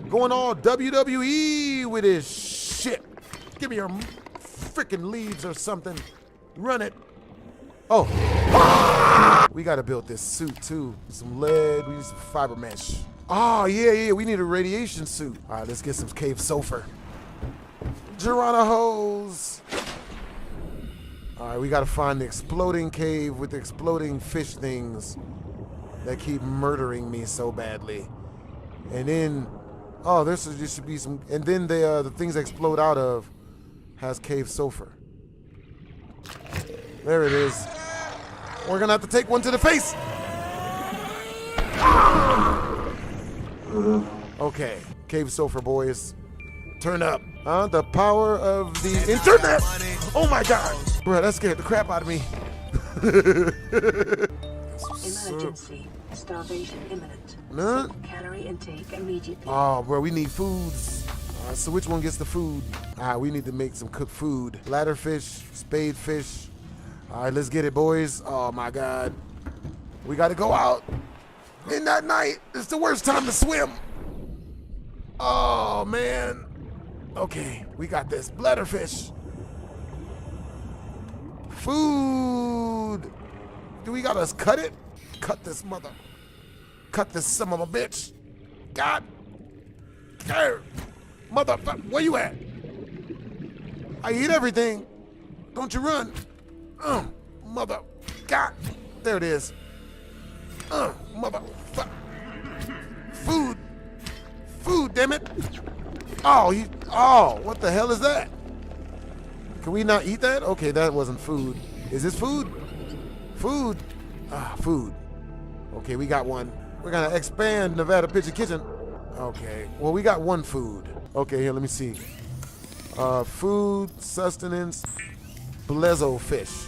Going all WWE with his shit. Give me your freaking leaves or something. Run it. Oh. Ah! We gotta build this suit too. Some lead, we need some fiber mesh. Oh, yeah, we need a radiation suit. All right, let's get some cave sulfur. Geronihos. All right, we gotta find the exploding cave with the exploding fish things that keep murdering me so badly. And then, oh, there should be some, and then the things that explode out of has cave sulfur. There it is. We're gonna have to take one to the face. Okay, cave sulfur boys. Turn up. The power of the internet. Oh my God. Bro, that scared the crap out of me. Emergency. Starvation imminent. Huh? Calorie intake immediately. Oh, bro, we need foods. So which one gets the food? We need to make some cooked food. Ladderfish, spadefish. All right, let's get it, boys. Oh my God. We gotta go out. In that night, it's the worst time to swim. Oh man. Okay, we got this. Bladderfish. Food. Do we gotta cut it? Cut this mother. Cut this son of a bitch. God. There. Motherfucker, where you at? I eat everything. Don't you run. Mother. God. There it is. Motherfucker. Food. Food, damn it. Oh, what the hell is that? Can we not eat that? Okay, that wasn't food. Is this food? Food. Food. Okay, we got one. We're gonna expand Nevada Pigeon Kitchen. Okay, well, we got one food. Okay, here, let me see. Food, sustenance, blezo fish.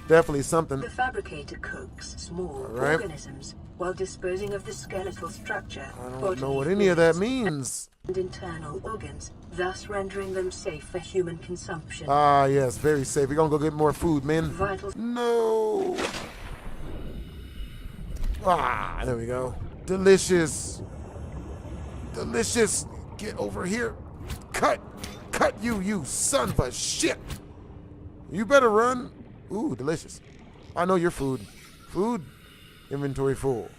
Definitely something. The fabricator cooks small organisms while disposing of the skeletal structure. I don't know what any of that means. And internal organs, thus rendering them safe for human consumption. Yes, very safe. We're gonna go get more food, man. Vital. No. There we go. Delicious. Delicious. Get over here. Cut you son of a shit. You better run. Ooh, delicious. I know your food. Food. Inventory full.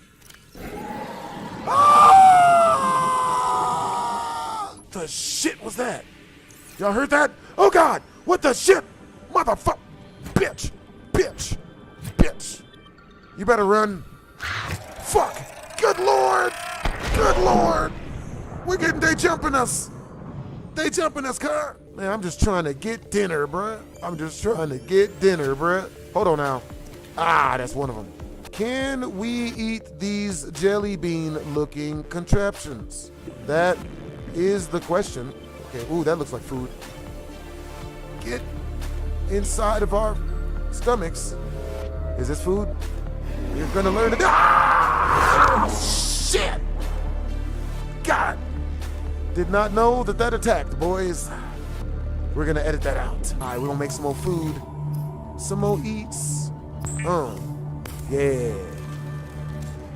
The shit was that? Y'all heard that? Oh God! What the shit? Motherfucker! Bitch! You better run. Fuck! Good Lord! They jumping us, car. Man, I'm just trying to get dinner, bruh. Hold on now. That's one of them. Can we eat these jelly bean looking contraptions? That is the question. Okay, ooh, that looks like food. Get inside of our stomachs. Is this food? You're gonna learn to shit! God! Did not know that attacked, boys. We're gonna edit that out. All right, we're gonna make some more food. Some more eats. Yeah.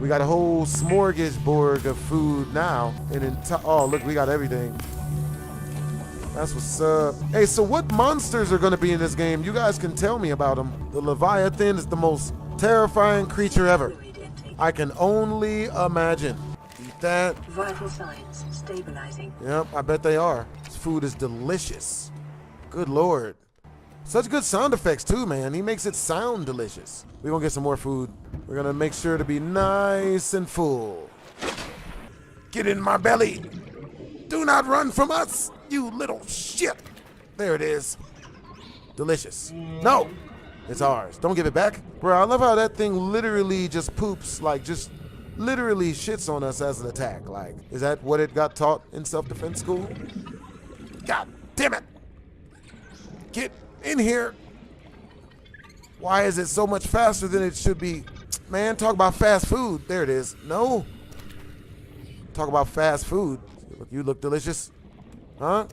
We got a whole smorgasbord of food now. Oh, look, we got everything. That's what's up. Hey, so what monsters are gonna be in this game? You guys can tell me about them. The Leviathan is the most terrifying creature ever. I can only imagine. Eat that. Vital signs stabilizing. Yep, I bet they are. This food is delicious. Good Lord. Such good sound effects too, man. He makes it sound delicious. We're gonna get some more food. We're gonna make sure to be nice and full. Get in my belly. Do not run from us, you little shit. There it is. Delicious. No, it's ours. Don't give it back. Bro, I love how that thing literally just poops, like just literally shits on us as an attack. Like, is that what it got taught in self-defense school? God damn it. Get in here. Why is it so much faster than it should be? Man, talk about fast food. There it is. No. Talk about fast food. You look delicious. Huh?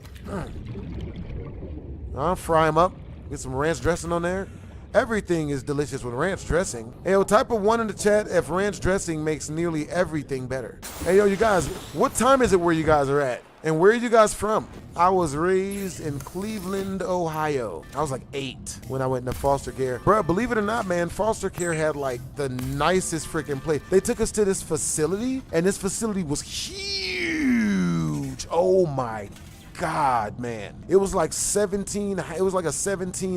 Fry them up. Get some ranch dressing on there. Everything is delicious with ranch dressing. Hey, yo, type a 1 in the chat if ranch dressing makes nearly everything better. Hey, yo, you guys, what time is it where you guys are at? And where are you guys from? I was raised in Cleveland, Ohio. I was like 8 when I went into foster care. Bruh, believe it or not, man, foster care had like the nicest freaking place. They took us to this facility, and this facility was huge. Oh my God, man. It was like a 17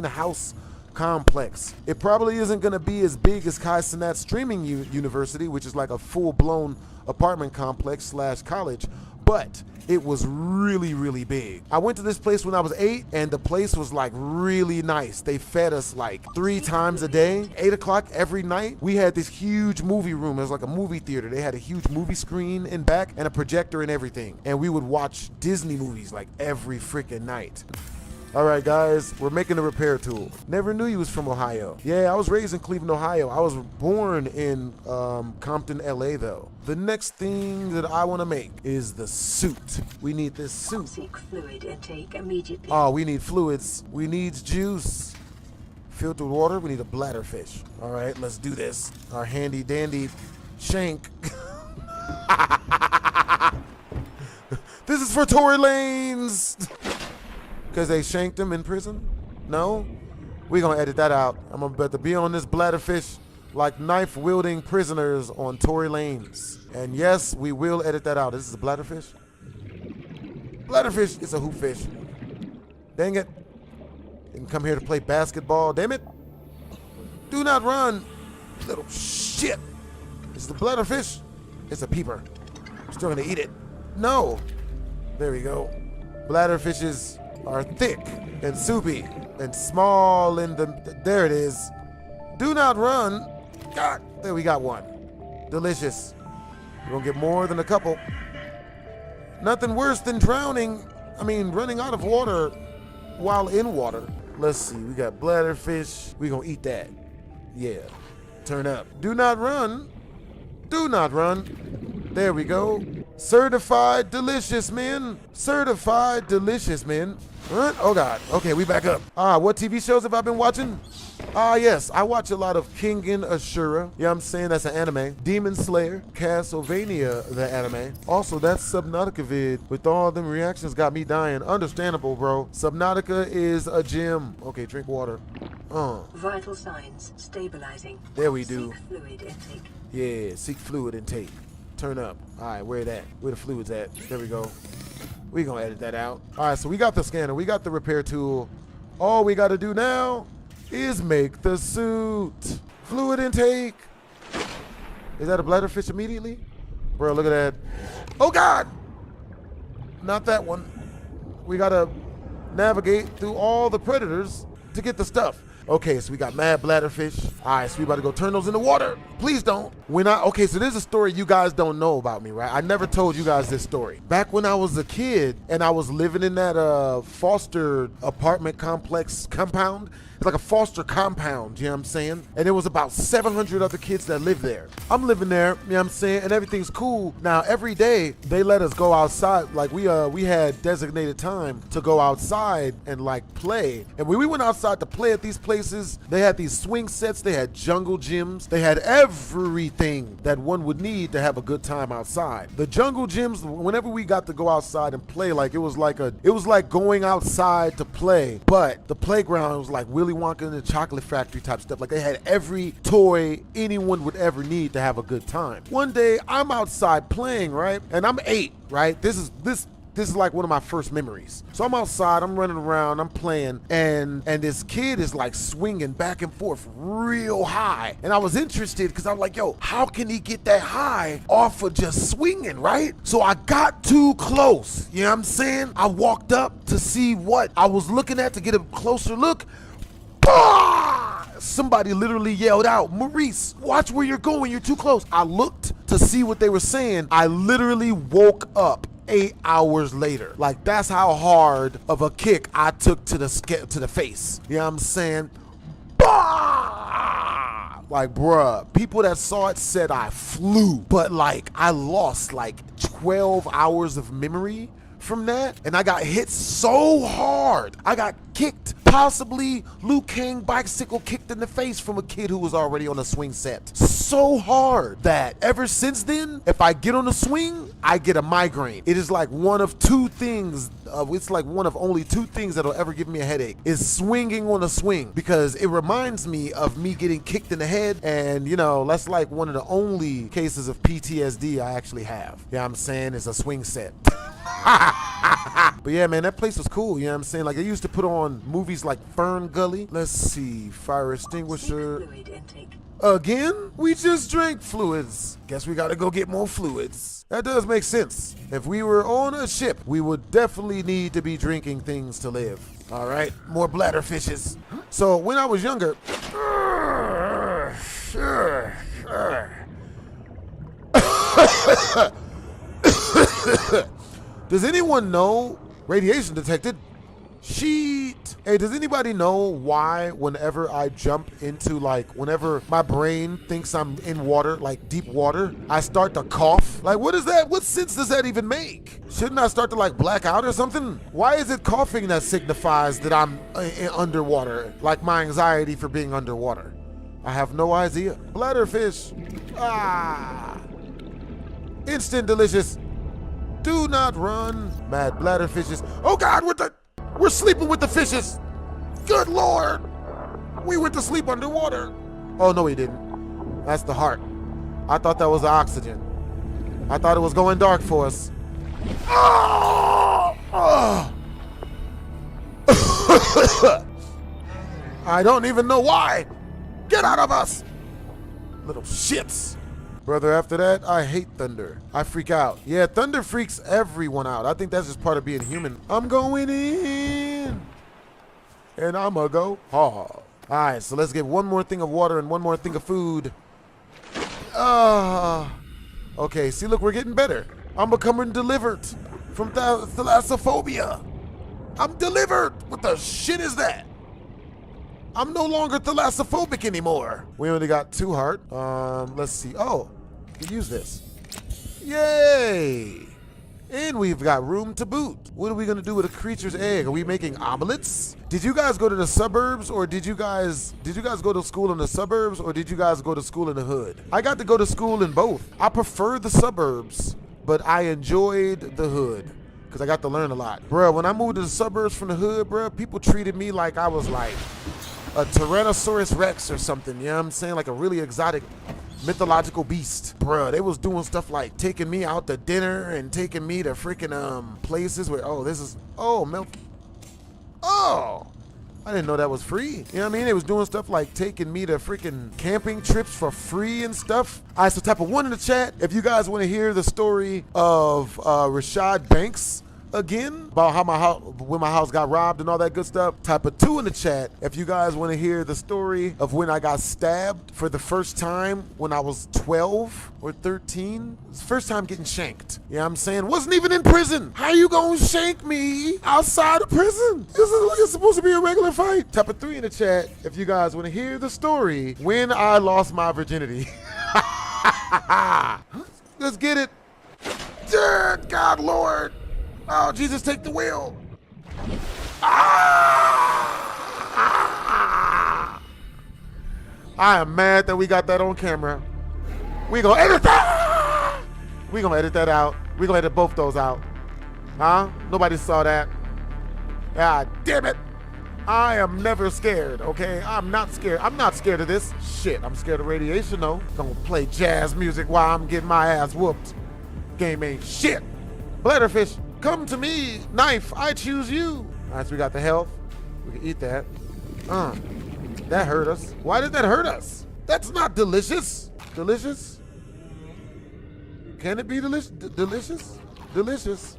house complex. It probably isn't gonna be as big as Kai Cenat Streaming University, which is like a full-blown apartment complex / college, but it was really, really big. I went to this place when I was 8, and the place was like really nice. They fed us like 3 times a day, 8 o'clock every night. We had this huge movie room. It was like a movie theater. They had a huge movie screen in back and a projector and everything. And we would watch Disney movies like every freaking night. All right, guys, we're making a repair tool. Never knew you was from Ohio. Yeah, I was raised in Cleveland, Ohio. I was born in Compton, LA, though. The next thing that I want to make is the suit. We need this suit. Seek fluid intake immediately. Oh, we need fluids. We need juice. Filtered water. We need a bladderfish. All right, let's do this. Our handy dandy shank. This is for Tory Lanez. Because they shanked him in prison? No? We're going to edit that out. I'm about to be on this bladderfish like knife-wielding prisoners on Tory Lanez. And yes, we will edit that out. This is a bladderfish? Bladderfish is a hoop fish. Dang it. Didn't come here to play basketball. Damn it. Do not run, little shit. Is the bladderfish? It's a peeper. I'm still going to eat it. No. There we go. Bladderfishes are thick and soupy and small in the, there it is. Do not run. God, there we got one. Delicious. We're gonna get more than a couple. Nothing worse than drowning. I mean, running out of water while in water. Let's see, we got bladderfish. We gonna eat that. Yeah, turn up. Do not run. Do not run. There we go. Certified delicious, men. Certified delicious, men. What? Oh God. Okay, we back up. What TV shows have I been watching? Yes, I watch a lot of King and Ashura. Yeah, I'm saying that's an anime. Demon Slayer, Castlevania, the anime. Also, that Subnautica vid with all them reactions got me dying. Understandable, bro. Subnautica is a gem. Okay, drink water. Vital signs stabilizing. There we do. Seek fluid intake. Yeah, seek fluid intake. Turn up. All right, where that? Where the fluid's at? There we go. We gonna edit that out. All right, so we got the scanner. We got the repair tool. All we got to do now is make the suit. Fluid intake. Is that a bladderfish immediately? Bro, look at that. Oh God! Not that one. We gotta navigate through all the predators to get the stuff. Okay, so we got mad bladderfish. All right, so we about to go turn those in the water. Please don't. Okay, so there's a story you guys don't know about me, right? I never told you guys this story. Back when I was a kid and I was living in that foster apartment complex compound, it's like a foster compound, you know what I'm saying? And there was about 700 other kids that lived there. I'm living there, you know what I'm saying? And everything's cool. Now, every day they let us go outside. Like we had designated time to go outside and like play. And when we went outside to play at these places, they had these swing sets, they had jungle gyms, they had everything that one would need to have a good time outside. The jungle gyms, whenever we got to go outside and play, like it was like going outside to play, but the playground was like Willy Wonka and the Chocolate Factory type stuff. Like they had every toy anyone would ever need to have a good time. One day I'm outside playing, right? And I'm 8, right? This is like one of my first memories. So I'm outside, I'm running around, I'm playing, and this kid is like swinging back and forth real high. And I was interested because I'm like, yo, how can he get that high off of just swinging, right? So I got too close, you know what I'm saying? I walked up to see what I was looking at to get a closer look. Somebody literally yelled out, Maurice, watch where you're going, you're too close. I looked to see what they were saying. I literally woke up 8 hours later. Like that's how hard of a kick I took to the face. You know what I'm saying? Like, bruh, people that saw it said I flew, but like I lost like 12 hours of memory from that, and I got hit so hard. I got kicked, possibly Liu Kang bicycle kicked in the face from a kid who was already on a swing set. So hard that ever since then, if I get on a swing, I get a migraine. It is like one of two things, it's like one of only two things that'll ever give me a headache, is swinging on a swing, because it reminds me of me getting kicked in the head, and you know, that's like one of the only cases of PTSD I actually have. You know what I'm saying? It's a swing set. But yeah, man, that place was cool. You know what I'm saying? Like, they used to put on movies like Fern Gully. Let's see, fire extinguisher. Again? We just drank fluids. Guess we gotta go get more fluids. That does make sense. If we were on a ship, we would definitely need to be drinking things to live. All right, more bladder fishes. So when I was younger, does anyone know radiation detected? Sheet. Hey, does anybody know why whenever I jump into, like, whenever my brain thinks I'm in water, like deep water, I start to cough? Like, what is that? What sense does that even make? Shouldn't I start to like black out or something? Why is it coughing that signifies that I'm underwater? Like my anxiety for being underwater. I have no idea. Bladderfish. Ah. Instant delicious. Do not run. Mad bladderfishes. Oh God, we're sleeping with the fishes. Good Lord. We went to sleep underwater. Oh, no, we didn't. That's the heart. I thought that was the oxygen. I thought it was going dark for us. Oh! Oh. I don't even know why. Get out of us. Little shits. Brother, after that, I hate thunder. I freak out. Yeah, thunder freaks everyone out. I think that's just part of being human. I'm going in. And I'ma go hard. All right, so let's get one more thing of water and one more thing of food. Okay, see, look, we're getting better. I'm becoming delivered from thalassophobia. I'm delivered. What the shit is that? I'm no longer thalassophobic anymore. We only got 2 heart. Let's see. Oh, we can use this. Yay! And we've got room to boot. What are we gonna do with a creature's egg? Are we making omelets? Did you guys go to the suburbs, or did you guys go to school in the suburbs, or did you guys go to school in the hood? I got to go to school in both. I prefer the suburbs, but I enjoyed the hood because I got to learn a lot. Bruh, when I moved to the suburbs from the hood, bruh, people treated me like I was like a Tyrannosaurus Rex or something, you know what I'm saying? Like a really exotic mythological beast. Bruh, they was doing stuff like taking me out to dinner and taking me to freaking places where, I didn't know that was free. You know what I mean? They was doing stuff like taking me to freaking camping trips for free and stuff. All right, so type a 1 in the chat if you guys want to hear the story of Rashad Banks again, about how when my house got robbed and all that good stuff. Type a 2 in the chat if you guys want to hear the story of when I got stabbed for the first time when I was 12 or 13. It's the first time getting shanked. You know what I'm saying? Wasn't even in prison. How you gonna shank me outside of prison? This is like it's supposed to be a regular fight. Type a 3 in the chat if you guys want to hear the story when I lost my virginity. Let's get it. Dear God, Lord. Oh, Jesus, take the wheel. I am mad that we got that on camera. We gonna edit that. We gonna edit that out. We gonna edit both those out. Huh? Nobody saw that. God damn it. I am never scared, okay? I'm not scared. I'm not scared of this. Shit, I'm scared of radiation, though. Gonna play jazz music while I'm getting my ass whooped. Game ain't shit. Bladderfish. Come to me, knife, I choose you. All right, so we got the health. We can eat that. That hurt us. Why did that hurt us? That's not delicious. Delicious? Can it be delicious? Delicious? Delicious.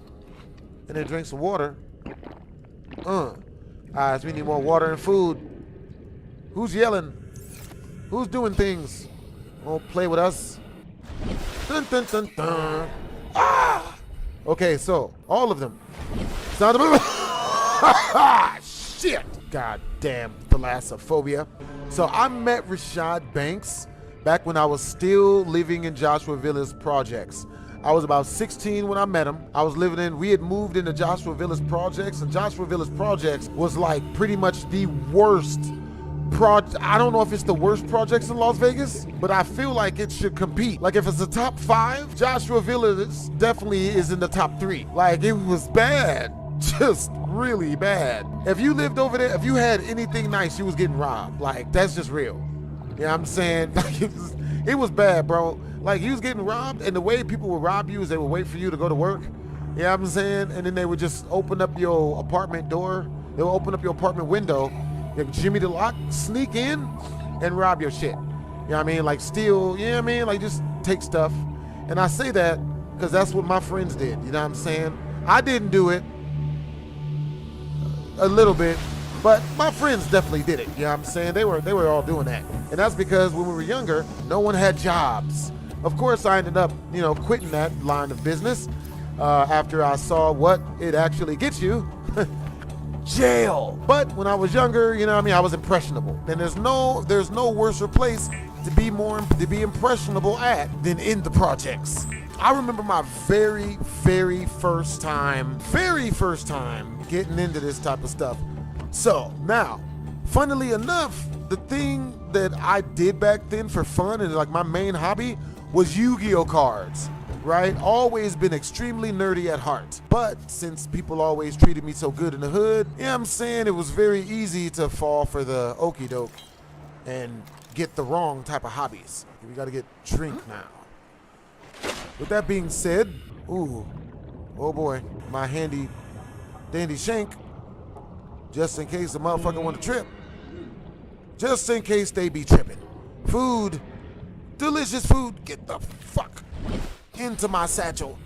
And then drink some water. All right, so we need more water and food. Who's yelling? Who's doing things? Won't play with us. Dun, dun, dun, dun. Ah! Okay, so all of them. Sound of shit. God damn thalassophobia. So I met Rashad Banks back when I was still living in Joshua Villa's projects. I was about 16 when I met him. We had moved into Joshua Villas Projects, and Joshua Villas Projects was like pretty much the worst I don't know if it's the worst projects in Las Vegas, but I feel like it should compete. Like if it's the top 5, Joshua Villas definitely is in the top 3. Like it was bad, just really bad. If you lived over there, if you had anything nice, you was getting robbed. Like that's just real. You know what I'm saying? Like it was bad, bro. Like you was getting robbed, and the way people would rob you is they would wait for you to go to work. You know what I'm saying? And then they would just open up your apartment door. They would open up your apartment window. Jimmy the lock, sneak in and rob your shit. You know what I mean? Like steal, you know what I mean? Like just take stuff. And I say that because that's what my friends did. You know what I'm saying? I didn't do it a little bit, but my friends definitely did it. You know what I'm saying? They were all doing that. And that's because when we were younger, no one had jobs. Of course, I ended up, quitting that line of business after I saw what it actually gets you. Jail. But when I was younger, I was impressionable. And there's no worse place to be impressionable at than in the projects. I remember my very first time getting into this type of stuff. So now, funnily enough, the thing that I did back then for fun and like my main hobby was Yu-Gi-Oh cards. Right? Always been extremely nerdy at heart. But since people always treated me so good in the hood, it was very easy to fall for the okie doke and get the wrong type of hobbies. We gotta get drink now. With that being said, oh boy, my handy dandy shank, just in case the motherfucker want to trip. Just in case they be tripping. Food, delicious food, get the fuck into my satchel.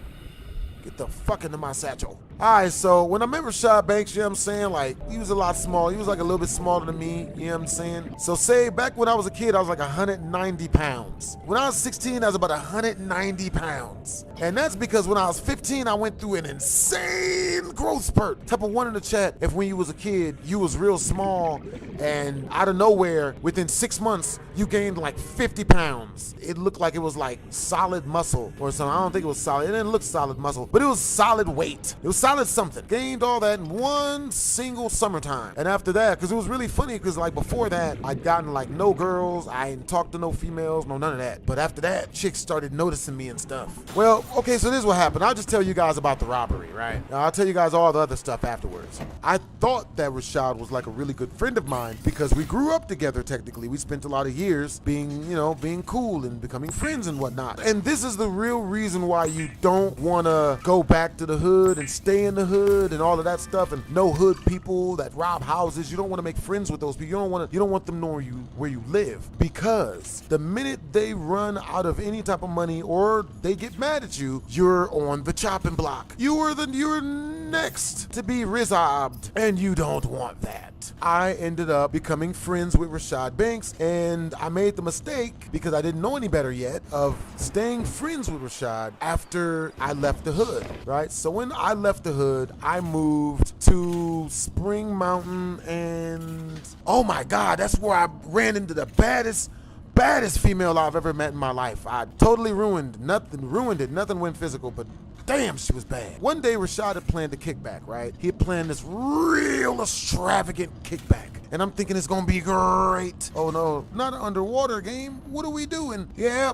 Get the fuck into my satchel. Alright, so when I met Rashad Banks, you know what I'm saying? Like, he was a lot small. He was like a little bit smaller than me, you know what I'm saying? So say back when I was a kid, I was like 190 pounds. When I was 16, I was about 190 pounds. And that's because when I was 15, I went through an insane growth spurt. Type of one in the chat, if when you was a kid, you was real small, and out of nowhere, within 6 months, you gained like 50 pounds. It looked like it was like solid muscle or something. I don't think it was solid. It didn't look solid muscle, but it was solid weight. It was solid something. Gained all that in one single summertime. And after that, because it was really funny, because like before that, I'd gotten like no girls, I didn't talk to no females, no none of that. But after that, chicks started noticing me and stuff. Well, okay, so this is what happened. I'll just tell you guys about the robbery, right? Now, I'll tell you guys all the other stuff afterwards. I thought that Rashad was like a really good friend of mine because we grew up together technically. We spent a lot of years being, being cool and becoming friends and whatnot. And this is the real reason why you don't want to go back to the hood and stay in the hood and all of that stuff, and no hood people that rob houses. You don't want to make friends with those people. You don't want them knowing where you live, because the minute they run out of any type of money or they get mad at you, you're on the chopping block. You're next to be robbed, and you don't want that. I ended up becoming friends with Rashad Banks, and I made the mistake, because I didn't know any better yet, of staying friends with Rashad after I left the hood, right? So when I left the hood, I moved to Spring Mountain, and oh my God, that's where I ran into the baddest female I've ever met in my life. I totally ruined it. Nothing went physical, but damn, she was bad. One day, Rashad had planned a kickback, right? He had planned this real extravagant kickback. And I'm thinking it's gonna be great. Oh no, not an underwater game. What are we doing? Yeah,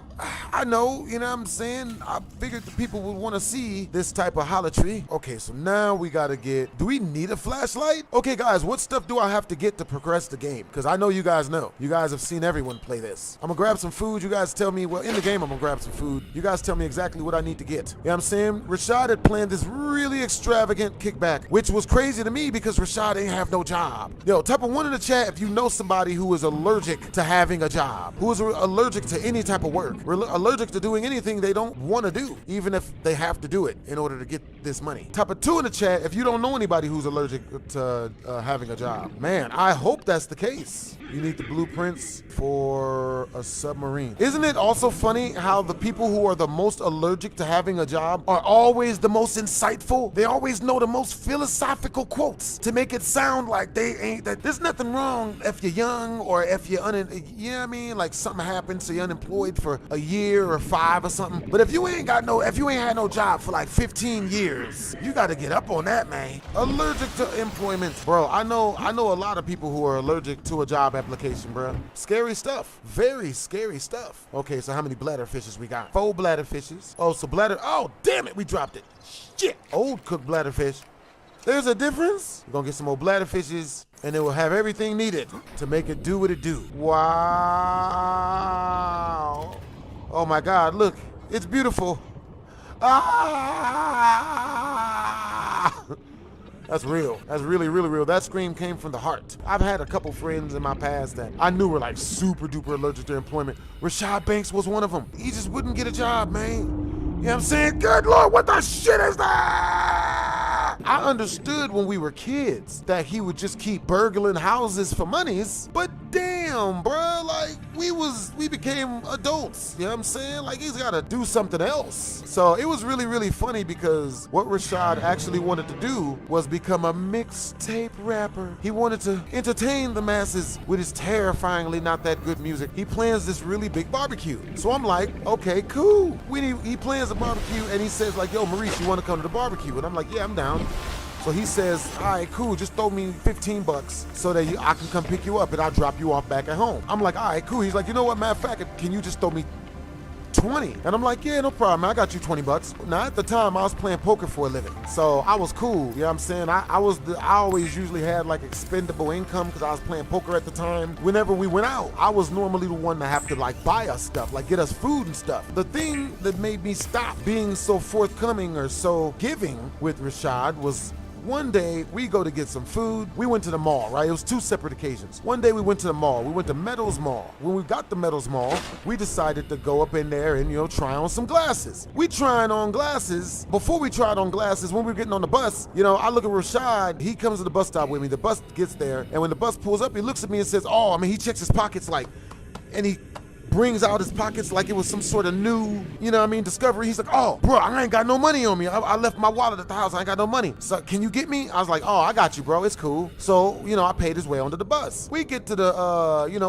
I know, you know what I'm saying? I figured the people would wanna see this type of holotry. Okay, so now we gotta do we need a flashlight? Okay guys, what stuff do I have to get to progress the game? Because I know you guys know. You guys have seen everyone play this. I'm gonna grab some food. You guys tell me, well, in the game I'm gonna grab some food. You guys tell me exactly what I need to get. You know what I'm saying? Rashad had planned this really extravagant kickback, which was crazy to me because Rashad ain't have no job. Yo, type of one in the chat if you know somebody who is allergic to having a job, who is allergic to any type of work, allergic to doing anything they don't want to do, even if they have to do it in order to get this money. Type of 2 in the chat if you don't know anybody who's allergic to having a job. Man, I hope that's the case. You need the blueprints for a submarine. Isn't it also funny how the people who are the most allergic to having a job are always the most insightful? They always know the most philosophical quotes to make it sound like they ain't that. Isn't that nothing wrong if you're young or if you're you know what I mean? Like something happens, so you're unemployed for a year or 5 or something. But if you ain't had no job for like 15 years, you got to get up on that, man. Allergic to employment, bro. I know a lot of people who are allergic to a job application, bro. Scary stuff, very scary stuff. Okay, so how many bladder fishes we got? 4 bladder fishes. Oh, so bladder. Oh, damn it, we dropped it. Shit, old cooked bladder fish. There's a difference. We're gonna get some more bladder fishes, and it will have everything needed to make it do what it do. Wow. Oh my God, look, it's beautiful. Ah! That's real. That's really, really real. That scream came from the heart. I've had a couple friends in my past that I knew were like super duper allergic to employment. Rashad Banks was one of them. He just wouldn't get a job, man. You know what I'm saying? Good Lord, what the shit is that? I understood when we were kids that he would just keep burgling houses for monies, but damn, bro, like we became adults, you know what I'm saying? Like he's gotta do something else. So it was really, really funny because what Rashad actually wanted to do was become a mixtape rapper. He wanted to entertain the masses with his terrifyingly not that good music. He plans this really big barbecue. So I'm like, okay, cool. He plans a barbecue and he says like, yo, Maurice, you wanna come to the barbecue? And I'm like, yeah, I'm down. So he says, all right, cool, just throw me 15 bucks so that I can come pick you up and I'll drop you off back at home. I'm like, all right, cool. He's like, you know what, matter of fact, can you just throw me 20? And I'm like, yeah, no problem, man. I got you 20 bucks. Now, at the time, I was playing poker for a living. So I was cool, you know what I'm saying? I always usually had like expendable income because I was playing poker at the time. Whenever we went out, I was normally the one to have to like buy us stuff, like get us food and stuff. The thing that made me stop being so forthcoming or so giving with Rashad was one day we go to get some food. We went to the mall, right? It was 2 separate occasions. One day we went to the mall. We went to Meadows Mall. When we got to Meadows Mall, we decided to go up in there and, try on some glasses. We trying on glasses. Before we tried on glasses, when we were getting on the bus, I look at Rashad. He comes to the bus stop with me. The bus gets there, and when the bus pulls up, he looks at me and says, he checks his pockets and he brings out his pockets like it was some sort of new, discovery. He's like, oh, bro, I ain't got no money on me. I left my wallet at the house. I ain't got no money. So can you get me? I was like, oh, I got you, bro. It's cool. So, I paid his way onto the bus. We get to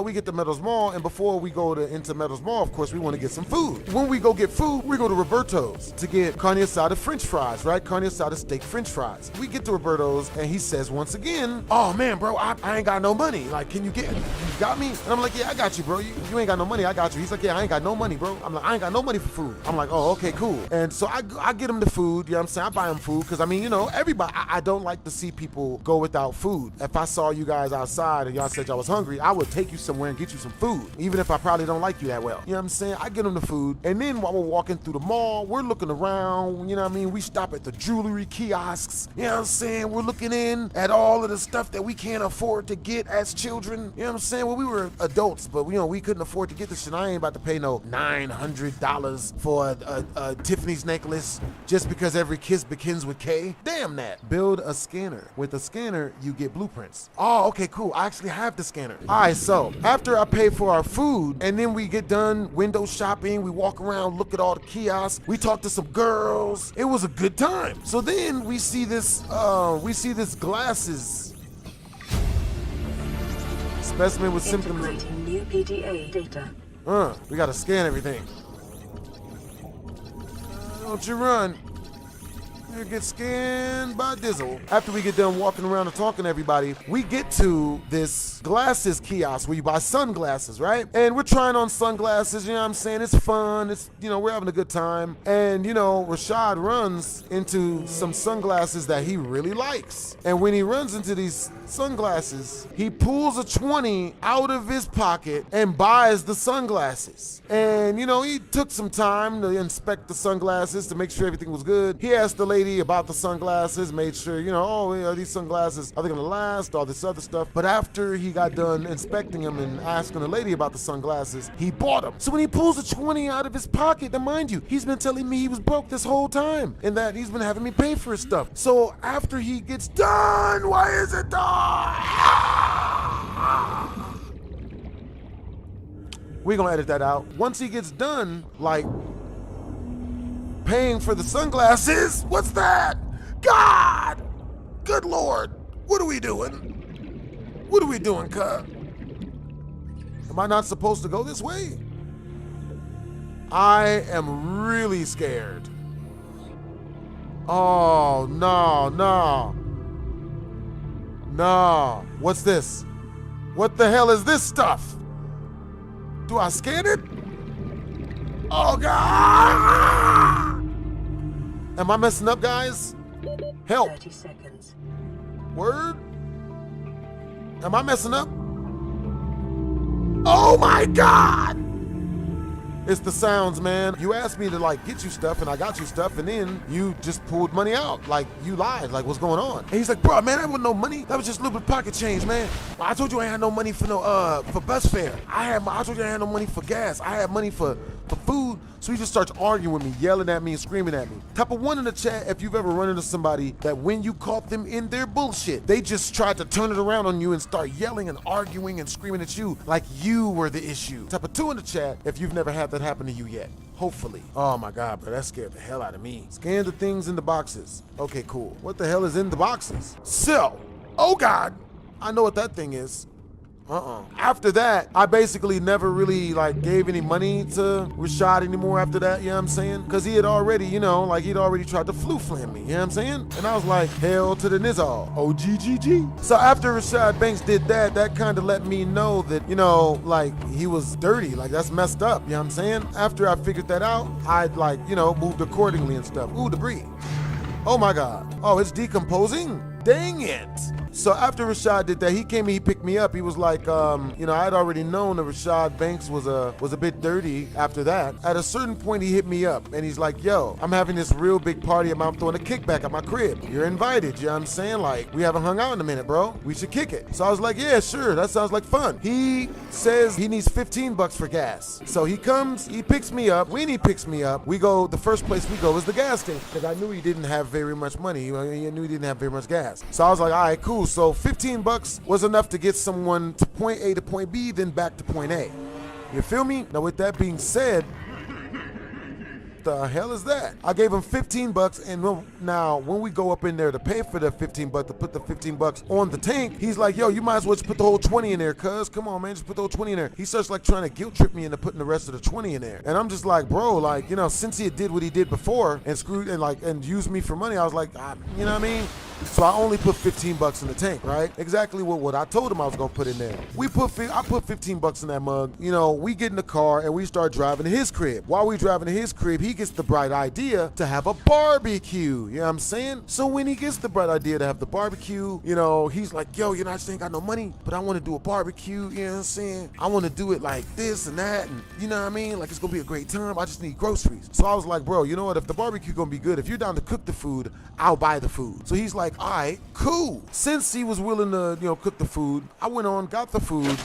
we get to Meadows Mall, and before we go into Meadows Mall, of course, we want to get some food. When we go get food, we go to Roberto's to get carne asada French fries, right? Carne asada steak French fries. We get to Roberto's, and he says once again, oh, man, bro, I ain't got no money. Like, you got me? And I'm like, yeah, I got you, bro. You ain't got no money. I got you. He's like, yeah, I ain't got no money, bro. I'm like, I ain't got no money for food. I'm like, oh, okay, cool. And so I get him the food, you know what I'm saying? I buy him food because, everybody, I don't like to see people go without food. If I saw you guys outside and y'all said y'all was hungry, I would take you somewhere and get you some food, even if I probably don't like you that well. You know what I'm saying? I get him the food. And then while we're walking through the mall, we're looking around, you know what I mean? We stop at the jewelry kiosks, you know what I'm saying? We're looking in at all of the stuff that we can't afford to get as children, you know what I'm saying? Well, we were adults, but, we couldn't afford to get this shit. I ain't about to pay no $900 for a Tiffany's necklace just because every kiss begins with K. Damn that. Build a scanner. With a scanner, you get blueprints. Oh, okay, cool. I actually have the scanner. All right, so after I pay for our food and then we get done window shopping, we walk around, look at all the kiosks, we talk to some girls. It was a good time. So then we see this glasses. Specimen with symptoms. Integrating new PDA data. We gotta scan everything. Don't you run. You get scanned by Dizzle. After we get done walking around and talking to everybody, we get to this glasses kiosk where you buy sunglasses, right? And we're trying on sunglasses, you know what I'm saying? It's fun. It's, we're having a good time. And, Rashad runs into some sunglasses that he really likes. And when he runs into these sunglasses, he pulls a 20 out of his pocket and buys the sunglasses. And, he took some time to inspect the sunglasses to make sure everything was good. He asked the lady about the sunglasses, made sure, these sunglasses, are they gonna last, all this other stuff. But after he got done inspecting them and asking the lady about the sunglasses, he bought them. So when he pulls a 20 out of his pocket, now mind you, he's been telling me he was broke this whole time and that he's been having me pay for his stuff. So after he gets done, why is it done? We're gonna edit that out. Once he gets done, paying for the sunglasses, what's that? God! Good Lord, what are we doing? What are we doing, cuz? Am I not supposed to go this way? I am really scared. Oh, no, no. No. What's this? What the hell is this stuff? Do I scan it? Oh, God! Am I messing up, guys? Help. 30 seconds. Word? Am I messing up? Oh my God! It's the sounds, man. You asked me to like get you stuff and I got you stuff and then you just pulled money out. Like you lied, like what's going on? And he's like, bro, man, that wasn't no money. That was just a little bit of pocket change, man. I told you I had no money for for bus fare. I told you I had no money for gas. I had money for food. So he just starts arguing with me, yelling at me and screaming at me. Type of one in the chat if you've ever run into somebody that when you caught them in their bullshit, they just tried to turn it around on you and start yelling and arguing and screaming at you like you were the issue. Type of two in the chat if you've never had that happen to you yet. Hopefully. Oh my God, bro, that scared the hell out of me. Scan the things in the boxes. Okay, cool. What the hell is in the boxes? So, oh God, I know what that thing is. After that, I basically never really like gave any money to Rashad anymore after that, you know what I'm saying? Because he had already, you know, like he'd already tried to flam me, you know what I'm saying? And I was like, hell to the nizzle, OGGG. So after Rashad Banks did that, that kind of let me know that, you know, like he was dirty, like that's messed up, you know what I'm saying? After I figured that out, I'd like, you know, moved accordingly and stuff. Ooh, debris. Oh my God. Oh, it's decomposing? Dang it. So after Rashad did that, he came and he picked me up. He was like, you know, I had already known that Rashad Banks was a bit dirty after that. At a certain point, he hit me up and he's like, yo, I'm having this real big party. I'm throwing a kickback at my crib. You're invited, you know what I'm saying? Like, we haven't hung out in a minute, bro. We should kick it. So I was like, yeah, sure. That sounds like fun. He says he needs 15 bucks for gas. So he comes, he picks me up. When he picks me up, we go, the first place we go is the gas station because I knew he didn't have very much money. He knew he didn't have very much gas. So I was like, all right, cool. So 15 bucks was enough to get someone to point A to point B, then back to point A. You feel me? Now with that being said, the hell is that? I gave him 15 bucks and now when we go up in there to pay for the 15 bucks, to put the 15 bucks on the tank, he's like, yo, you might as well just put the whole 20 in there, cuz. Come on, man, just put the whole 20 in there. He starts like trying to guilt trip me into putting the rest of the 20 in there. And I'm just like, bro, like, you know, since he did what he did before and screwed and used me for money, I was like, you know what I mean? So I only put 15 bucks in the tank, right? Exactly what I told him I was gonna put in there. I put 15 bucks in that mug. You know, we get in the car and we start driving to his crib. While we driving to his crib, he gets the bright idea to have a barbecue. You know what I'm saying? So when he gets the bright idea to have the barbecue, you know, he's like, yo, you know, I just ain't got no money, but I wanna do a barbecue, you know what I'm saying? I wanna do it like this and that, and you know what I mean? Like it's gonna be a great time. I just need groceries. So I was like, bro, you know what? If the barbecue gonna be good, if you're down to cook the food, I'll buy the food. So he's like, all right, cool. Since he was willing to, you know, cook the food, I went on, got the food,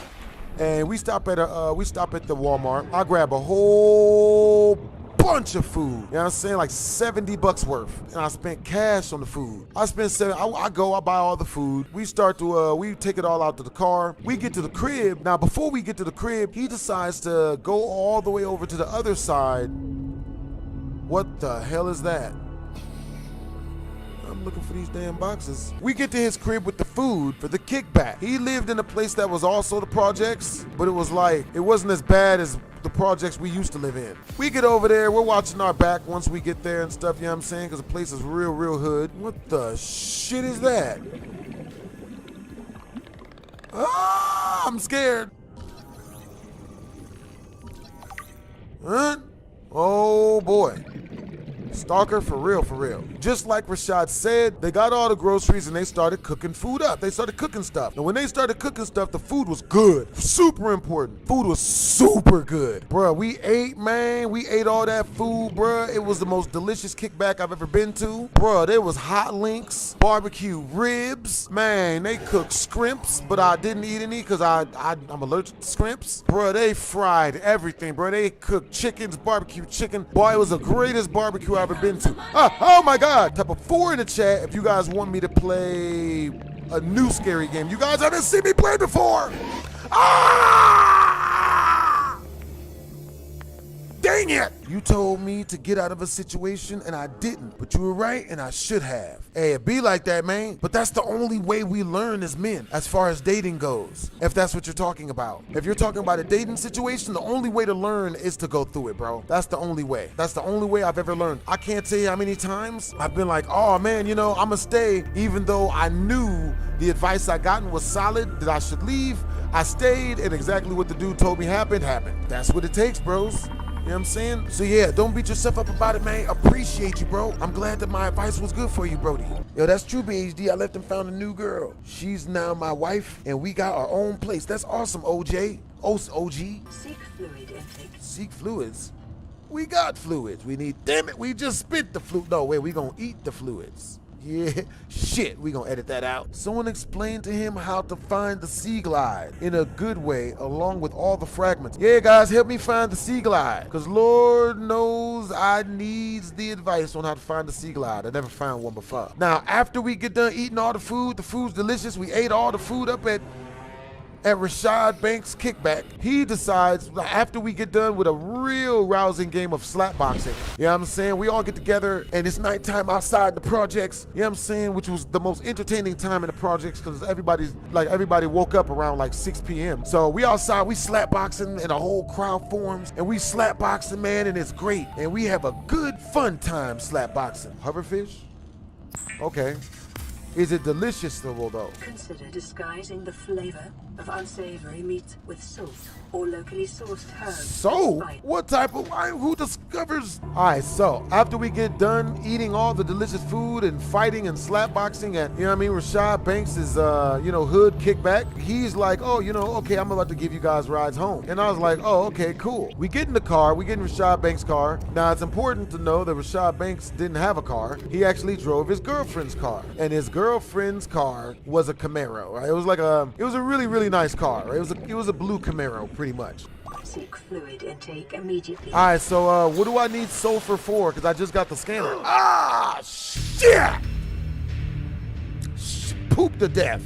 and we stop at the Walmart. I grab a whole bunch of food. You know what I'm saying? Like 70 bucks worth. And I spent cash on the food. I buy all the food. We start to, we take it all out to the car. We get to the crib. Now, before we get to the crib, he decides to go all the way over to the other side. What the hell is that? I'm looking for these damn boxes. We get to his crib with the food for the kickback. He lived in a place that was also the projects, but it was like, it wasn't as bad as the projects we used to live in. We get over there, we're watching our back once we get there and stuff, you know what I'm saying? Because the place is real, real hood. What the shit is that? Ah, I'm scared. Huh? Oh boy. Stalker for real, for real. Just like Rashad said, they got all the groceries and they started cooking food up. They started cooking stuff. And when they started cooking stuff, the food was good. Super important. Food was super good. Bruh, we ate, man. We ate all that food, bruh. It was the most delicious kickback I've ever been to. Bruh, there was hot links, barbecue ribs. Man, they cooked scrimps, but I didn't eat any because I'm allergic to scrimps. Bruh, they fried everything, bruh. They cooked chickens, barbecue chicken. Boy, it was the greatest barbecue I've ever been to. Oh my God. Type of 4 in the chat if you guys want me to play a new scary game you guys haven't seen me play before. Ah! Damn Dang it! You told me to get out of a situation and I didn't, but you were right and I should have. Hey, it be like that, man. But that's the only way we learn as men, as far as dating goes, if that's what you're talking about. If you're talking about a dating situation, the only way to learn is to go through it, bro. That's the only way. That's the only way I've ever learned. I can't tell you how many times I've been like, oh man, you know, I'ma stay, even though I knew the advice I gotten was solid, that I should leave. I stayed, and exactly what the dude told me happened. That's what it takes, bros. You know what I'm saying? So yeah, don't beat yourself up about it, man. Appreciate you, bro. I'm glad that my advice was good for you, Brody. Yo, that's true, BHD. I left and found a new girl. She's now my wife, and we got our own place. That's awesome, OJ. OG. Seek fluid intake. Seek fluids? We got fluids. We need, damn it, we just spit the fluid. No, wait, we gonna eat the fluids. Yeah, shit, we gonna edit that out. Someone explained to him how to find the sea glide in a good way, along with all the fragments. Yeah, guys, help me find the sea glide, because Lord knows I needs the advice on how to find the sea glide. I never found one before. Now, after we get done eating all the food's delicious. We ate all the food up at Rashad Banks' Kickback. He decides, after we get done with a real rousing game of slap boxing, you know what I'm saying? We all get together and it's nighttime outside the projects, you know what I'm saying? Which was the most entertaining time in the projects because everybody woke up around like 6 p.m. So we outside, we slap boxing and a whole crowd forms and we slap boxing, man, and it's great. And we have a good fun time slap boxing. Hoverfish? Okay. Is it delicious though? Consider disguising the flavor of unsavory meat with salt or locally sourced herbs. So, what type of wine? Who discovers? All right, so after we get done eating all the delicious food and fighting and slap boxing at, you know what I mean, Rashad Banks is, hood Kickback. He's like, oh, okay, I'm about to give you guys rides home. And I was like, oh, okay, cool. We get in the car, we get in Rashad Banks' car. Now, it's important to know that Rashad Banks didn't have a car. He actually drove his girlfriend's car. And his girlfriend's car was a Camaro, right? It was a really, really nice car, right? It was a blue Camaro, pretty much. Seek fluid intake immediately. All right, so what do I need sulfur for? Because I just got the scanner. Ah, shit! Poop to death.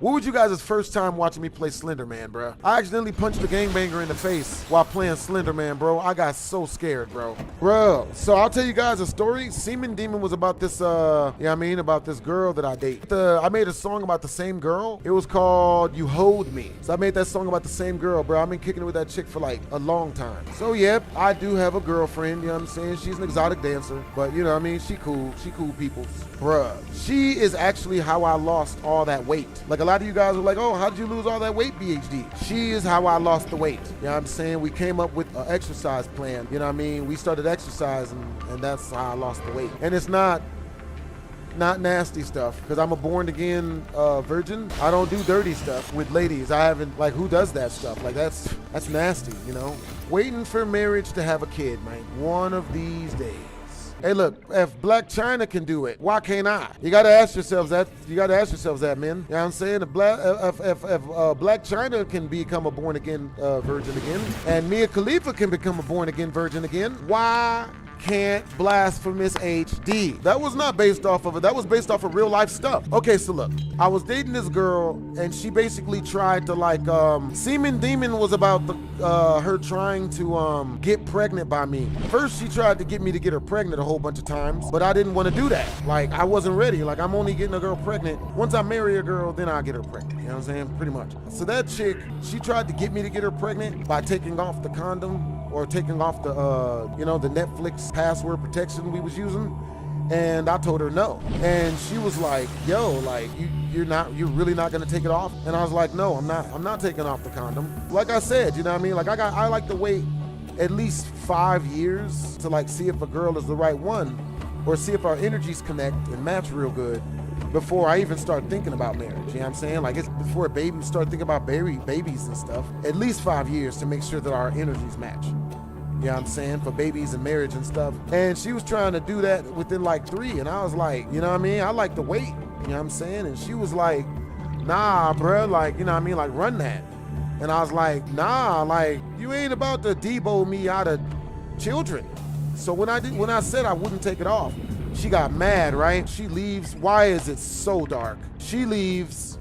What was you guys' first time watching me play Slender Man, bro? I accidentally punched the gangbanger in the face while playing Slender Man, bro. I got so scared, bro. Bro, so I'll tell you guys a story. Seaman Demon was about this, about this girl that I date. I made a song about the same girl. It was called You Hold Me. So I made that song about the same girl, bro. I've been kicking it with that chick for like a long time. So yep, I do have a girlfriend, you know what I'm saying? She's an exotic dancer, but you know what I mean? She cool peoples. Bruh, she is actually how I lost all that weight. Like a lot of you guys were like, oh, how did you lose all that weight, BHD? She is how I lost the weight. You know what I'm saying? We came up with an exercise plan. You know what I mean? We started exercising and that's how I lost the weight. And it's not nasty stuff because I'm a born again virgin. I don't do dirty stuff with ladies. I haven't, like, who does that stuff? Like that's nasty, you know? Waiting for marriage to have a kid, man. One of these days. Hey, look, if Black China can do it, why can't I? You gotta ask yourselves that. You gotta ask yourselves that, man. You know what I'm saying? If Black China can become a born again virgin again, and Mia Khalifa can become a born again virgin again, why can't BlastphamousHD? That was not based off of it. That was based off of real life stuff. Okay, so look, I was dating this girl and she basically tried to Seaman Demon was about her trying to get pregnant by me. First, she tried to get me to get her pregnant a whole bunch of times, but I didn't want to do that. Like, I wasn't ready. Like, I'm only getting a girl pregnant. Once I marry a girl, then I'll get her pregnant. You know what I'm saying? Pretty much. So that chick, she tried to get me to get her pregnant by taking off the condom or taking off the, the Netflix password protection we was using. And I told her no. And she was like, yo, like, you're really not gonna take it off? And I was like, no, I'm not taking off the condom. Like I said, you know what I mean? Like, I like to wait at least 5 years to like see if a girl is the right one or see if our energies connect and match real good before I even start thinking about marriage. You know what I'm saying? Like, it's before start thinking about babies and stuff. At least 5 years to make sure that our energies match. You know what I'm saying? For babies and marriage and stuff. And she was trying to do that within like 3. And I was like, you know what I mean? I like to wait. You know what I'm saying? And she was like, nah, bruh. Like, you know what I mean? Like, run that. And I was like, nah, like, you ain't about to debo me out of children. So when I said I wouldn't take it off, she got mad, right? She leaves. Why is it so dark? She leaves.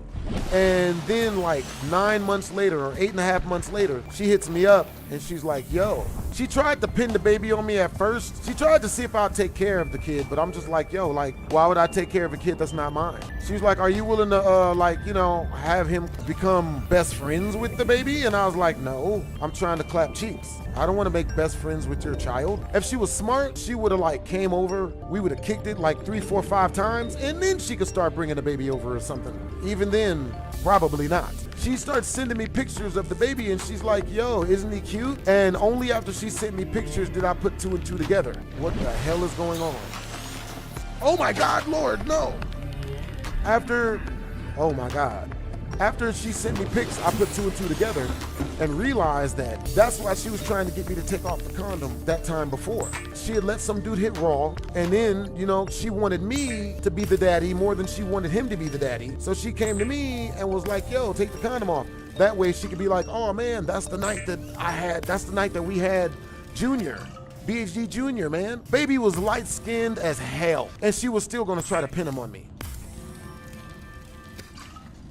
And then like 9 months later or 8.5 months later, she hits me up and she's like, yo, She tried to pin the baby on me at first. She tried to see if I'd take care of the kid, but I'm just like, yo, like, why would I take care of a kid that's not mine? She's like, are you willing to, like, you know, have him become best friends with the baby? And I was like, no, I'm trying to clap cheeks. I don't want to make best friends with your child. If she was smart, she would have like came over. We would have kicked it like 3, 4, 5 times, and then she could start bringing the baby over or something. Even then, probably not. She starts sending me pictures of the baby, and she's like, yo, isn't he cute? And only after she sent me pictures did I put 2 and 2 together. What the hell is going on? Oh my God, Lord, no. Oh my God. After she sent me pics, I put 2 and 2 together and realized that that's why she was trying to get me to take off the condom that time before. She had let some dude hit raw, and then, you know, she wanted me to be the daddy more than she wanted him to be the daddy. So she came to me and was like, yo, take the condom off. That way she could be like, oh man, that's the night that we had Junior. BHD Junior, man. Baby was light-skinned as hell, and she was still gonna try to pin him on me.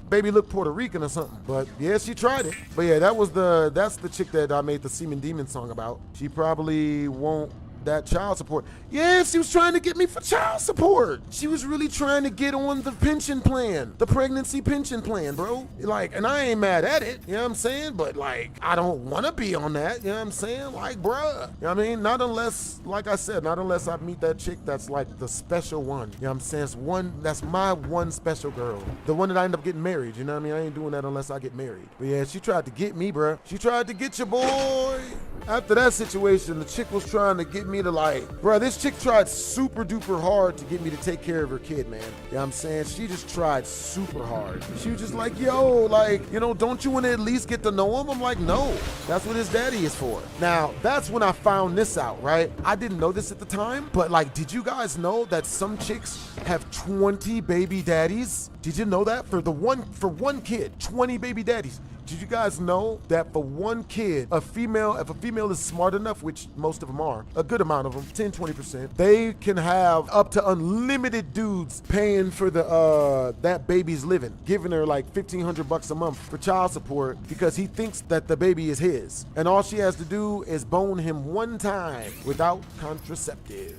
Baby looked Puerto Rican or something, but yeah, she tried it. But yeah, that's the chick that I made the Semen Demon song about. She probably won't that child support. Yeah, she was trying to get me for child support. She was really trying to get on the pension plan, the pregnancy pension plan, bro. Like, and I ain't mad at it, you know what I'm saying? But like, I don't want to be on that, you know what I'm saying? Like, bruh, you know what I mean? Not unless, like I said, not unless I meet that chick that's like the special one, you know what I'm saying? It's one, that's my one special girl. The one that I end up getting married, you know what I mean? I ain't doing that unless I get married. But yeah, she tried to get me, bruh. She tried to get your boy. After that situation, the chick was trying to get me to like, bruh, this chick tried super duper hard to get me to take care of her kid, man. You know what I'm saying? She just tried super hard. She was just like, yo, like, you know, don't you want to at least get to know him? I'm like, no, that's what his daddy is for. Now, that's when I found this out, right? I didn't know this at the time, but like, did you guys know that some chicks have 20 baby daddies? Did you know that? For one kid, 20 baby daddies. Did you guys know that for one kid, if a female is smart enough, which most of them are, a good amount of them, 10, 20%, they can have up to unlimited dudes paying for the that baby's living, giving her like $1,500 a month for child support because he thinks that the baby is his. And all she has to do is bone him one time without contraceptive,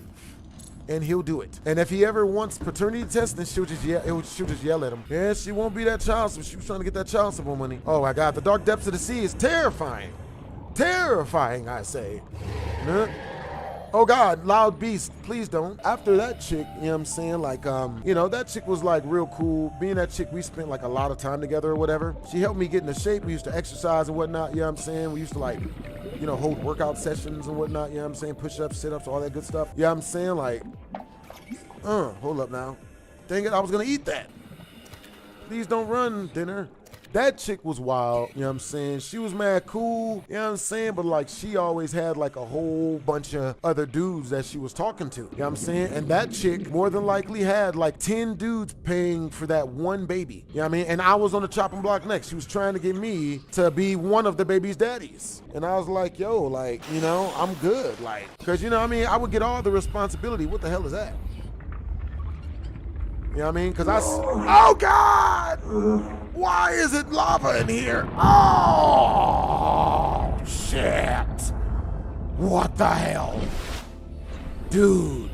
and he'll do it. And if he ever wants paternity tests, then she'll just yell at him. Yeah, she won't be that child support. She was trying to get that child support money. Oh my God, the dark depths of the sea is terrifying. Terrifying, I say. Huh? Oh God, loud beast, please don't. After that chick, you know what I'm saying? Like, you know, that chick was like real cool. Me and that chick, we spent like a lot of time together or whatever. She helped me get into shape. We used to exercise and whatnot, you know what I'm saying? We used to like, you know, hold workout sessions and whatnot, you know what I'm saying? Push-ups, sit-ups, all that good stuff. You know what I'm saying? Like, hold up now. Dang it, I was gonna eat that. Please don't run, dinner. That chick was wild, you know what I'm saying? She was mad cool, you know what I'm saying? But like, she always had like a whole bunch of other dudes that she was talking to, you know what I'm saying? And that chick more than likely had like 10 dudes paying for that one baby, you know what I mean? And I was on the chopping block next. She was trying to get me to be one of the baby's daddies. And I was like, yo, like, you know, I'm good, like, cause you know what I mean? I would get all the responsibility. What the hell is that? You know what I mean? Cause oh God! Why is it lava in here? Oh, shit. What the hell? Dude,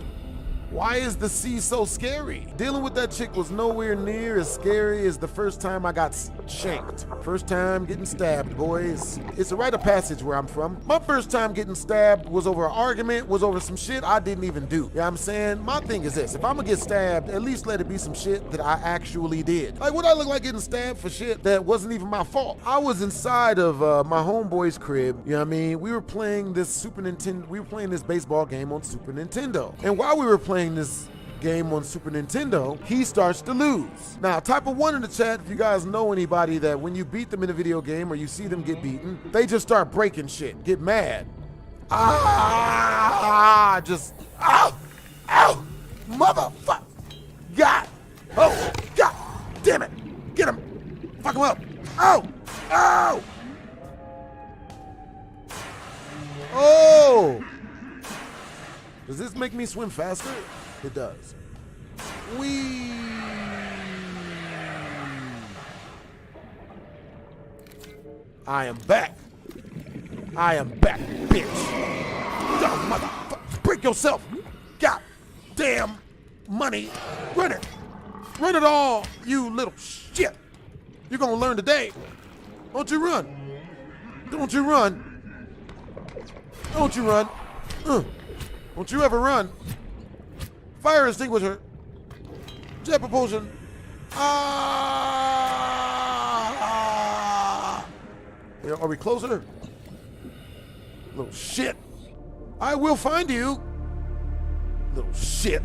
why is the sea so scary? Dealing with that chick was nowhere near as scary as the first time I got shanked. First time getting stabbed, boys. It's a rite of passage where I'm from. My first time getting stabbed was over an argument, was over some shit I didn't even do. You know what I'm saying? My thing is this, if I'm gonna get stabbed, at least let it be some shit that I actually did. Like, what I look like getting stabbed for shit that wasn't even my fault? I was inside of my homeboy's crib, you know what I mean? We were playing this baseball game on Super Nintendo. And while we were playing this game on Super Nintendo, he starts to lose. Now, type a 1 in the chat if you guys know anybody that when you beat them in a video game or you see them get beaten, they just start breaking shit, get mad. Ow, motherfucker. God, oh, God, damn it. Get him, fuck him up. Oh. Does this make me swim faster? It does. Whee! I am back. I am back, bitch. Dumb motherfucker. Break yourself. God damn money. Run it. Run it all, you little shit. You're gonna learn today. Don't you run. Don't you run. Don't you run. Don't you ever run. Fire extinguisher. Jet propulsion. Yeah, are we closer? Little shit. I will find you. Little shit.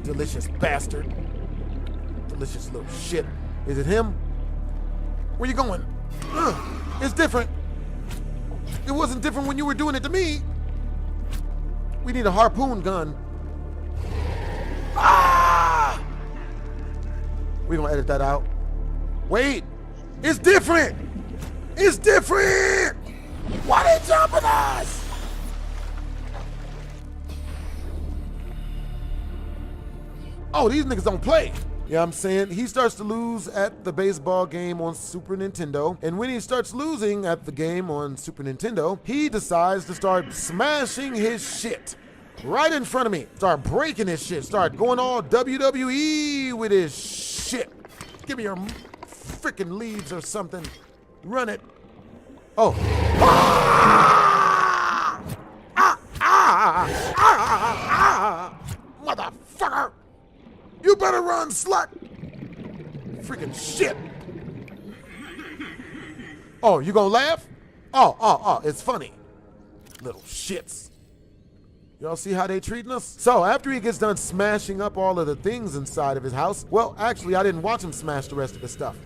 Delicious bastard. Delicious little shit. Is it him? Where you going? It's different. It wasn't different when you were doing it to me. We need a harpoon gun. Ah! We're gonna edit that out. Wait, it's different. It's different. Why they jumping us? Oh, these niggas don't play. You know what I'm saying? He starts to lose at the baseball game on Super Nintendo. And when he starts losing at the game on Super Nintendo, he decides to start smashing his shit right in front of me. Start breaking his shit. Start going all WWE with his shit. Give me your freaking leaves or something. Run it. Oh. Motherfucker. You better run, slut! Freaking shit! Oh, you gonna laugh? Oh, it's funny. Little shits. Y'all see how they treating us? So after he gets done smashing up all of the things inside of his house, well, actually, I didn't watch him smash the rest of his stuff,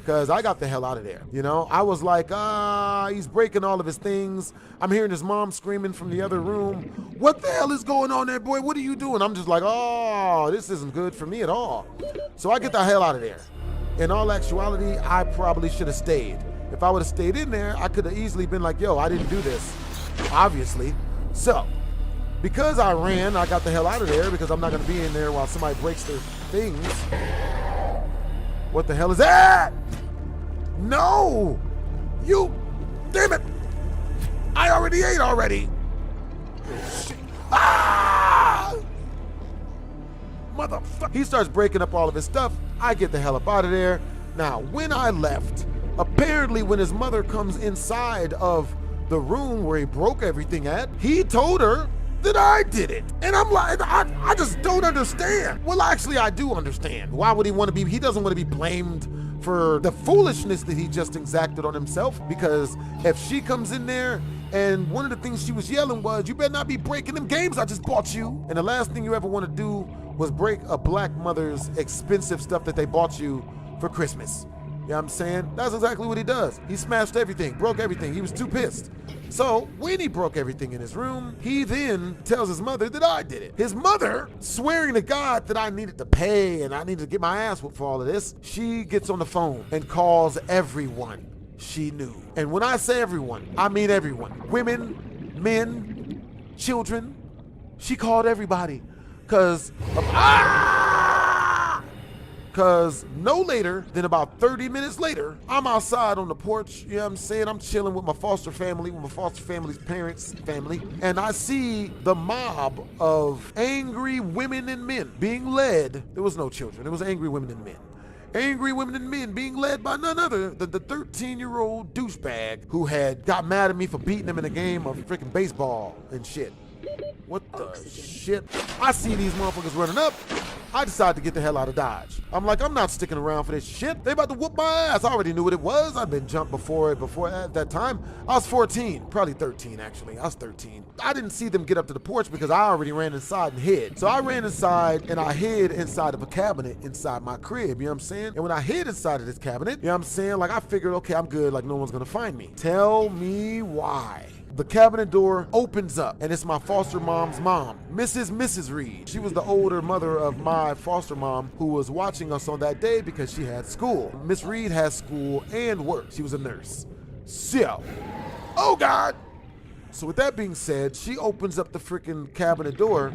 because I got the hell out of there. You know, I was like, he's breaking all of his things. I'm hearing his mom screaming from the other room. What the hell is going on there, boy? What are you doing? I'm just like, oh, this isn't good for me at all. So I get the hell out of there. In all actuality, I probably should have stayed. If I would have stayed in there, I could have easily been like, yo, I didn't do this, obviously. So, because I ran, I got the hell out of there, because I'm not gonna be in there while somebody breaks their things. What the hell is that? No! You, damn it! I already ate already. Shit. Ah! Motherfucker. He starts breaking up all of his stuff. I get the hell up out of there. Now, when I left, apparently when his mother comes inside of the room where he broke everything at, he told her that I did it. And I'm like, I just don't understand. Well, actually, I do understand. Why would he want to be, he doesn't want to be blamed for the foolishness that he just exacted on himself, because if she comes in there and one of the things she was yelling was, you better not be breaking them games I just bought you. And the last thing you ever want to do was break a black mother's expensive stuff that they bought you for Christmas. You know what I'm saying? That's exactly what he does. He smashed everything, broke everything. He was too pissed. So when he broke everything in his room, he then tells his mother that I did it. His mother, swearing to God that I needed to pay and I needed to get my ass whooped for all of this, she gets on the phone and calls everyone she knew. And when I say everyone, I mean everyone. Women, men, children. She called everybody. Cause no later than about 30 minutes later, I'm outside on the porch, you know what I'm saying? I'm chilling with my foster family, with my foster family's parents' family, and I see the mob of angry women and men being led. There was no children, it was angry women and men. Angry women and men being led by none other than the 13-year-old douchebag who had got mad at me for beating him in a game of freaking baseball and shit. What the shit? I see these motherfuckers running up. I decide to get the hell out of Dodge. I'm like, I'm not sticking around for this shit. They about to whoop my ass. I already knew what it was. I'd been jumped before at that time. I was 14, probably 13 actually. I was 13. I didn't see them get up to the porch because I already ran inside and hid. So I ran inside and I hid inside of a cabinet inside my crib, you know what I'm saying? And when I hid inside of this cabinet, you know what I'm saying? Like I figured, okay, I'm good, like no one's gonna find me. Tell me why. The cabinet door opens up and it's my foster mom's mom, Mrs. Reed. She was the older mother of my foster mom who was watching us on that day because she had school. Miss Reed has school and work. She was a nurse. So, oh God. So with that being said, she opens up the freaking cabinet door.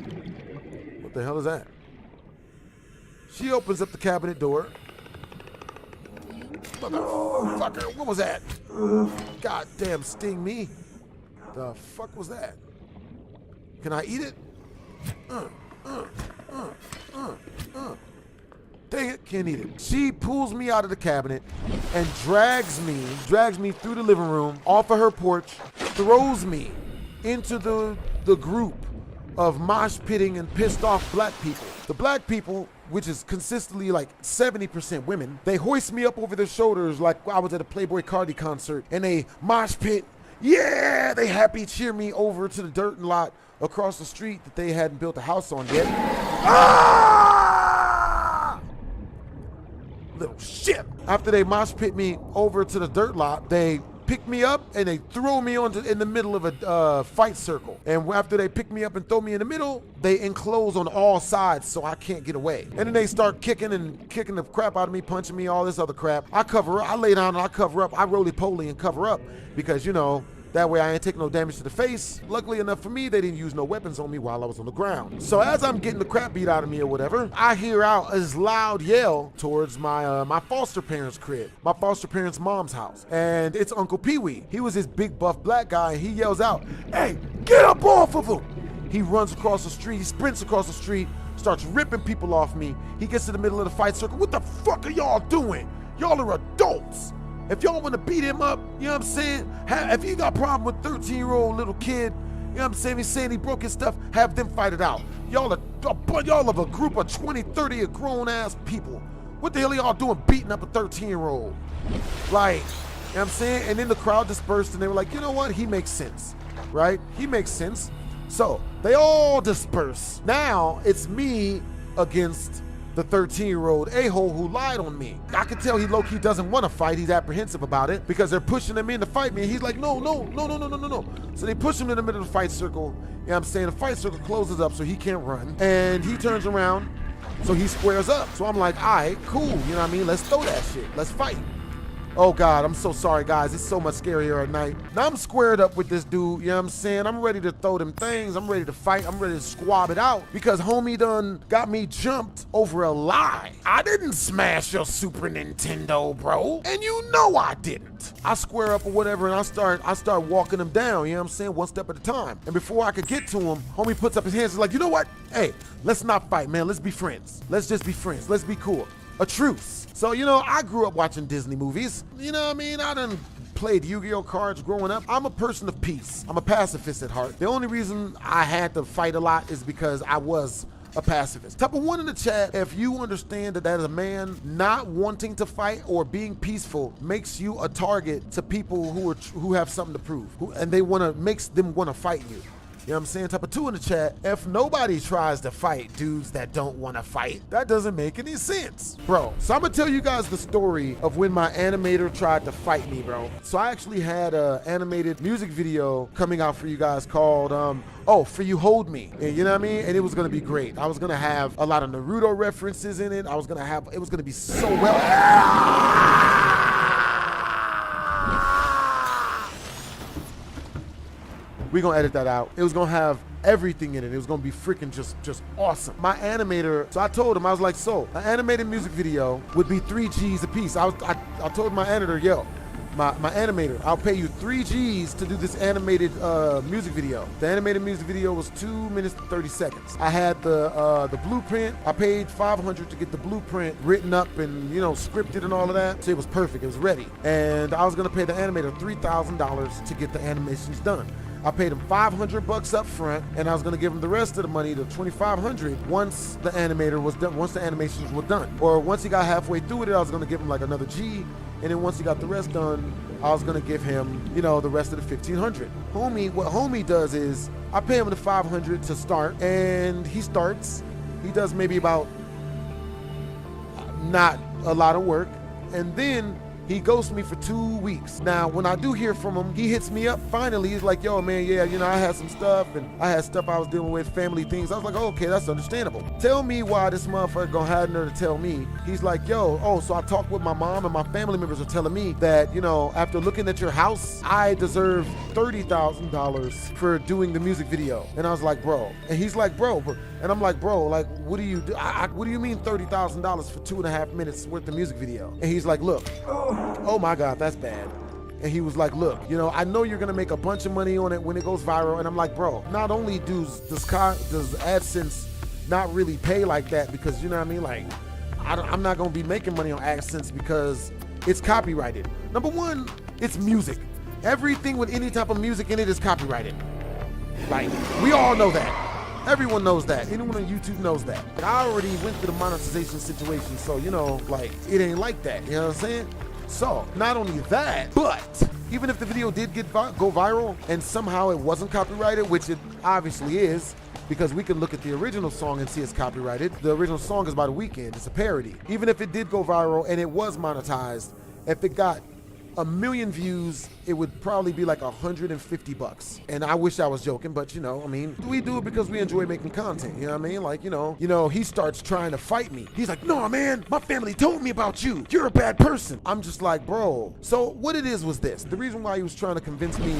What the hell is that? She opens up the cabinet door. Motherfucker, what was that? God damn, sting me. The fuck was that? Can I eat it? Dang it, can't eat it. She pulls me out of the cabinet and drags me through the living room, off of her porch, throws me into the group of mosh pitting and pissed off black people. The black people, which is consistently like 70% women, they hoist me up over their shoulders like I was at a Playboy Cardi concert, and they mosh pit. Yeah, they happy cheer me over to the dirt lot across the street that they hadn't built a house on yet. Ah! Little shit. After they mosh pit me over to the dirt lot, they pick me up and they throw me in the middle of a fight circle. And after they pick me up and throw me in the middle, they enclose on all sides so I can't get away. And then they start kicking the crap out of me, punching me, all this other crap. I cover up, I lay down and I cover up, I roly-poly and cover up because, you know, that way I ain't take no damage to the face. Luckily enough for me, they didn't use no weapons on me while I was on the ground. So as I'm getting the crap beat out of me or whatever, I hear out this loud yell towards my foster parents' crib, my foster parents' mom's house. And it's Uncle Pee-wee. He was this big buff black guy, and he yells out, "Hey, get up off of him!" He runs across the street, he sprints across the street, starts ripping people off me. He gets to the middle of the fight circle. What the fuck are y'all doing? Y'all are adults. If y'all want to beat him up, you know what I'm saying? If you got a problem with 13-year-old little kid, you know what I'm saying? He's saying he broke his stuff, have them fight it out. Y'all are a group of 20, 30 of grown-ass people. What the hell are y'all doing beating up a 13-year-old? Like, you know what I'm saying? And then the crowd dispersed and they were like, you know what? He makes sense, right? He makes sense. So they all disperse. Now it's me against the 13-year-old a-hole who lied on me. I could tell he low-key doesn't want to fight. He's apprehensive about it because they're pushing him in to fight me. And he's like, no. So they push him in the middle of the fight circle. You know what I'm saying? The fight circle closes up so he can't run. And he turns around, so he squares up. So I'm like, all right, cool. You know what I mean? Let's throw that shit. Let's fight. Oh God, I'm so sorry guys. It's so much scarier at night. Now I'm squared up with this dude, you know what I'm saying? I'm ready to throw them things. I'm ready to fight. I'm ready to squab it out because homie done got me jumped over a lie. I didn't smash your Super Nintendo, bro. And you know I didn't. I square up or whatever and I start walking him down, you know what I'm saying? One step at a time. And before I could get to him, homie puts up his hands and is like, you know what? Hey, let's not fight, man. Let's be friends. Let's just be friends. Let's be cool. A truce. So, you know, I grew up watching Disney movies. You know what I mean? I done played Yu-Gi-Oh cards growing up. I'm a person of peace. I'm a pacifist at heart. The only reason I had to fight a lot is because I was a pacifist. Type of one in the chat if you understand that as a man, not wanting to fight or being peaceful makes you a target to people who have something to prove, and makes them want to fight you. You know what I'm saying? Type of two in the chat. If nobody tries to fight dudes that don't want to fight, that doesn't make any sense, bro. So I'm gonna tell you guys the story of when my animator tried to fight me, bro. So I actually had an animated music video coming out for you guys called For You Hold Me. And you know what I mean? And it was gonna be great. I was gonna have a lot of Naruto references in it. It was gonna be so well. We're gonna edit that out. It was gonna have everything in it. It was gonna be freaking just awesome. My animator, so I told him, I was like, so an animated music video would be 3 G's a piece. I told my editor, yo, my animator, I'll pay you 3 G's to do this animated music video. The animated music video was 2 minutes and 30 seconds. I had the blueprint. I paid $500 to get the blueprint written up and, you know, scripted and all of that. So it was perfect. It was ready. And I was gonna pay the animator $3,000 to get the animations done. I paid him $500 up front, and I was gonna give him the rest of the money, the $2,500, once the animator was done, once the animations were done. Or once he got halfway through it, I was gonna give him like another G, and then once he got the rest done, I was gonna give him, you know, the rest of the $1,500. What homie does is, I pay him the $500 to start, and he starts. He does maybe about not a lot of work, and then he ghosts me for 2 weeks. Now, when I do hear from him, he hits me up finally. He's like, yo, man, yeah, you know, I had some stuff, and I had stuff I was dealing with, family things. I was like, oh, okay, that's understandable. Tell me why this motherfucker gonna have nerve to tell me. He's like, yo, so I talked with my mom, and my family members are telling me that, you know, after looking at your house, I deserve $30,000 for doing the music video. And I was like, bro. And he's like, bro. And I'm like, bro, like, what do you do? What do you mean $30,000 for 2.5 minutes worth of music video? And he's like, look. Oh my God, that's bad. And he was like, look, you know, I know you're gonna make a bunch of money on it when it goes viral. And I'm like, bro, not only does AdSense not really pay like that, because you know what I mean, like I'm not gonna be making money on AdSense because it's copyrighted. Number one, it's music. Everything with any type of music in it is copyrighted. Like, we all know that. Everyone knows that. Anyone on YouTube knows that. And I already went through the monetization situation, so you know, like, it ain't like that. You know what I'm saying? So, not only that, but even if the video did go viral and somehow it wasn't copyrighted, which it obviously is, because we can look at the original song and see it's copyrighted. The original song is by The Weeknd. It's a parody. Even if it did go viral and it was monetized, if it got 1 million views, it would probably be like $150. And I wish I was joking, but you know, I mean, we do it because we enjoy making content. You know what I mean? Like, you know, he starts trying to fight me. He's like, no, man, my family told me about you. You're a bad person. I'm just like, bro. So what it is was this. The reason why he was trying to convince me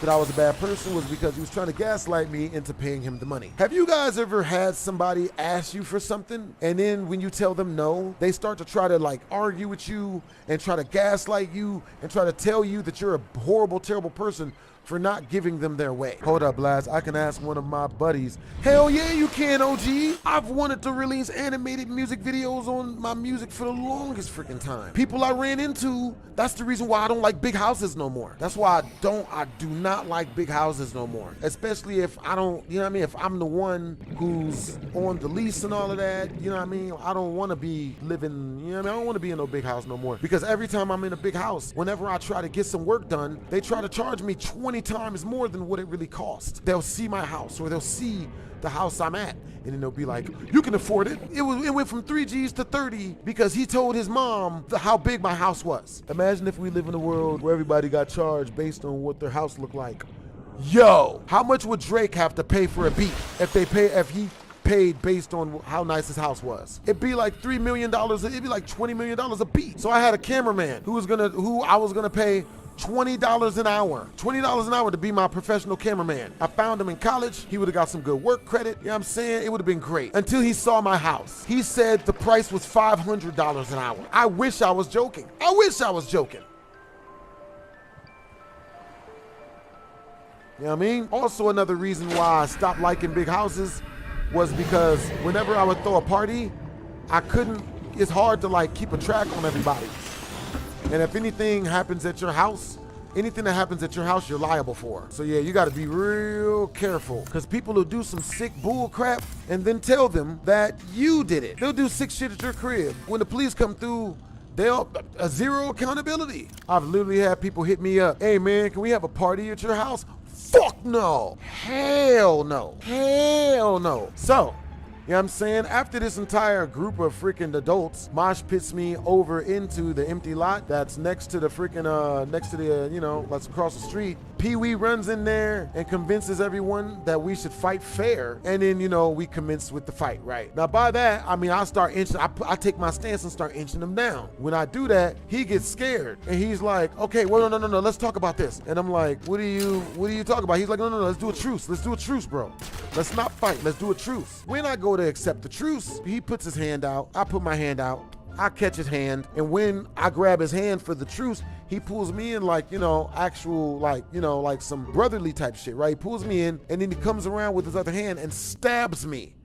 that I was a bad person was because he was trying to gaslight me into paying him the money. Have you guys ever had somebody ask you for something and then when you tell them no, they start to try to like argue with you and try to gaslight you and try to tell you that you're a horrible, terrible person for not giving them their way? Hold up, Blast. I can ask one of my buddies. Hell yeah, you can, OG. I've wanted to release animated music videos on my music for the longest freaking time. People I ran into, that's the reason why I don't like big houses no more. That's why I do not like big houses no more. Especially if I don't, you know what I mean? If I'm the one who's on the lease and all of that, you know what I mean? I don't want to be living, you know what I mean? I don't want to be in no big house no more. Because every time I'm in a big house, whenever I try to get some work done, they try to charge me 20 times more than what it really costs. They'll see my house or they'll see the house I'm at and then they'll be like, you can afford it. It went from 3 G's to 30 because he told his mom how big my house was. Imagine if we live in a world where everybody got charged based on what their house looked like. Yo, how much would Drake have to pay for a beat if he paid based on how nice his house was? It'd be like $3 million, it'd be like $20 million a beat. So I had a cameraman who I was gonna pay $20 an hour. $20 an hour to be my professional cameraman. I found him in college. He would have got some good work credit. You know what I'm saying? It would have been great. Until he saw my house. He said the price was $500 an hour. I wish I was joking. I wish I was joking. You know what I mean? Also another reason why I stopped liking big houses was because whenever I would throw a party, it's hard to like keep a track on everybody. And if anything happens at your house, anything that happens at your house, you're liable for. So yeah, you gotta be real careful because people will do some sick bull crap and then tell them that you did it. They'll do sick shit at your crib. When the police come through, they'll zero accountability. I've literally had people hit me up. Hey man, can we have a party at your house? Fuck no. Hell no. Hell no. So, you know what I'm saying? After this entire group of freaking adults mosh pits me over into the empty lot that's next to the freaking, you know, that's across the street, Pee-wee runs in there and convinces everyone that we should fight fair. And then, you know, we commence with the fight, right? Now, by that, I mean, I take my stance and start inching them down. When I do that, he gets scared. And he's like, okay, well, no, let's talk about this. And I'm like, what are you talking about? He's like, no, let's do a truce. Let's do a truce, bro. Let's not fight. Let's do a truce. When I go to accept the truce, he puts his hand out. I put my hand out. I catch his hand, and when I grab his hand for the truce, he pulls me in like, you know, actual, like, you know, like some brotherly type shit, right? He pulls me in, and then he comes around with his other hand and stabs me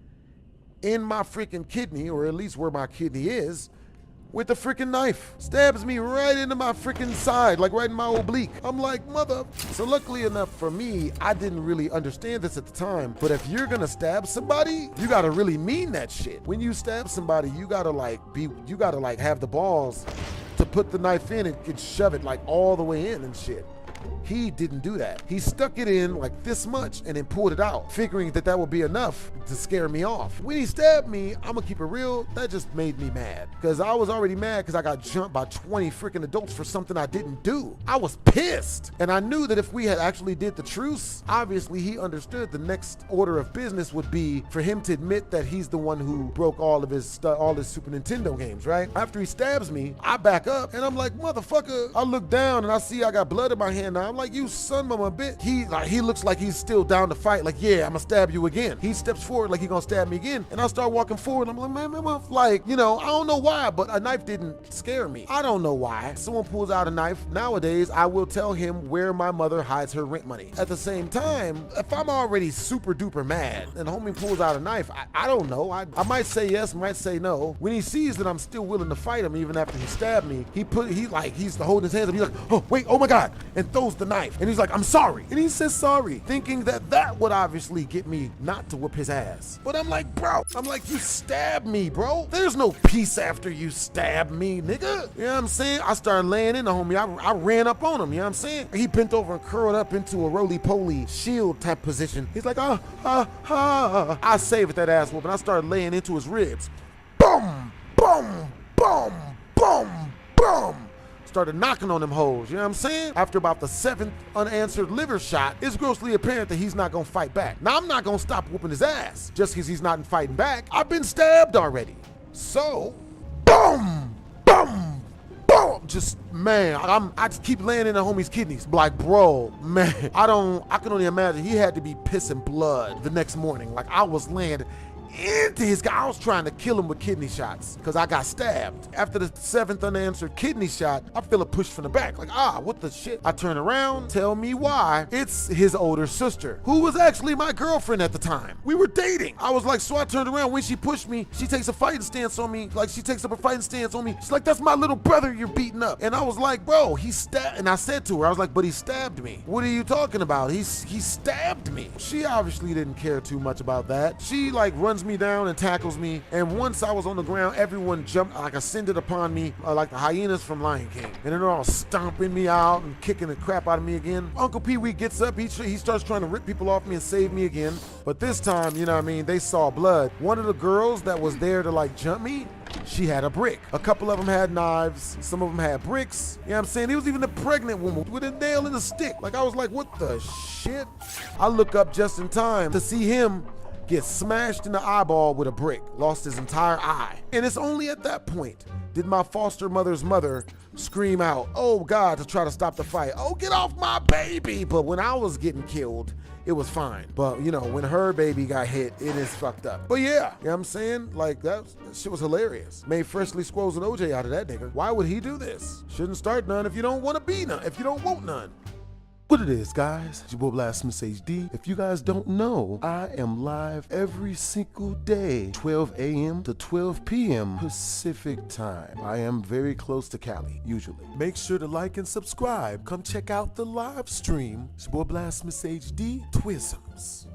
in my freaking kidney, or at least where my kidney is, with a freaking knife. Stabs me right into my freaking side, like right in my oblique. I'm like, mother. So luckily enough for me, I didn't really understand this at the time, but if you're gonna stab somebody, you gotta really mean that shit. When you stab somebody, you gotta have the balls to put the knife in and shove it like all the way in and shit. He didn't do that. He stuck it in like this much and then pulled it out, figuring that would be enough to scare me off. When he stabbed me, I'm gonna keep it real, that just made me mad. Because I was already mad because I got jumped by 20 freaking adults for something I didn't do. I was pissed. And I knew that if we had actually did the truce, obviously he understood the next order of business would be for him to admit that he's the one who broke all his Super Nintendo games, right? After he stabs me, I back up and I'm like, motherfucker. I look down and I see I got blood in my hand hand now. I'm like, you son of a bitch. He looks like he's still down to fight. Like, yeah, I'm gonna stab you again. He steps forward like he gonna stab me again. And I start walking forward. I'm like, man, like, you know, I don't know why, but a knife didn't scare me. I don't know why. Someone pulls out a knife. Nowadays, I will tell him where my mother hides her rent money. At the same time, if I'm already super duper mad and homie pulls out a knife, I don't know. I might say yes, might say no. When he sees that I'm still willing to fight him even after he stabbed me, he's holding his hands up. He's like, oh, wait, oh my God, and throws the knife. And he's like, I'm sorry. And he says sorry, thinking that would obviously get me not to whoop his ass. But I'm like, bro, you stabbed me, bro. There's no peace after you stab me, nigga. You know what I'm saying? I started laying in the homie. I ran up on him, you know what I'm saying? He bent over and curled up into a roly-poly shield type position. He's like, I saved that ass whooping. I started laying into his ribs. Boom, boom, boom, boom, boom. Started knocking on them hoes, you know what I'm saying? After about the 7th unanswered liver shot, it's grossly apparent that he's not gonna fight back. Now, I'm not gonna stop whooping his ass just because he's not fighting back. I've been stabbed already. So, boom, boom, boom. Just, man, I just keep laying in the homie's kidneys. Like, bro, man, I can only imagine he had to be pissing blood the next morning. Like, I was laying into his guy. I was trying to kill him with kidney shots because I got stabbed. After the 7th unanswered kidney shot, I feel a push from the back. Like, what the shit? I turn around, tell me why. It's his older sister, who was actually my girlfriend at the time. We were dating. I was like, so I turned around. When she pushed me, she takes a fighting stance on me. Like, she takes up a fighting stance on me. She's like, that's my little brother you're beating up. And I was like, bro, he stabbed. And I said to her, I was like, but he stabbed me. What are you talking about? He stabbed me. She obviously didn't care too much about that. She like runs me down and tackles me, and once I was on the ground, everyone jumped, like ascended upon me like the hyenas from Lion King, and then they're all stomping me out and kicking the crap out of me again. Uncle Pee Wee gets up, he starts trying to rip people off me and save me again, but this time, you know what I mean, they saw blood. One of the girls that was there to like jump me, she had a brick. A couple of them had knives, some of them had bricks. You know what I'm saying? There was even a pregnant woman with a nail and a stick. Like, I was like, what the shit? I look up just in time to see him get smashed in the eyeball with a brick, lost his entire eye. And it's only at that point did my foster mother's mother scream out, oh God, to try to stop the fight. Oh, get off my baby. But when I was getting killed, it was fine. But you know, when her baby got hit, it is fucked up. But yeah, you know what I'm saying? Like, that shit was hilarious. Made freshly squoze and OJ out of that nigga. Why would he do this? Shouldn't start none if you don't want to be none, if you don't want none. What it is, guys, it's your boy BlastphamousHD. If you guys don't know, I am live every single day, 12 a.m. to 12 p.m. Pacific time. I am very close to Cali, usually. Make sure to like and subscribe. Come check out the live stream. It's your boy BlastphamousHD, Twisms.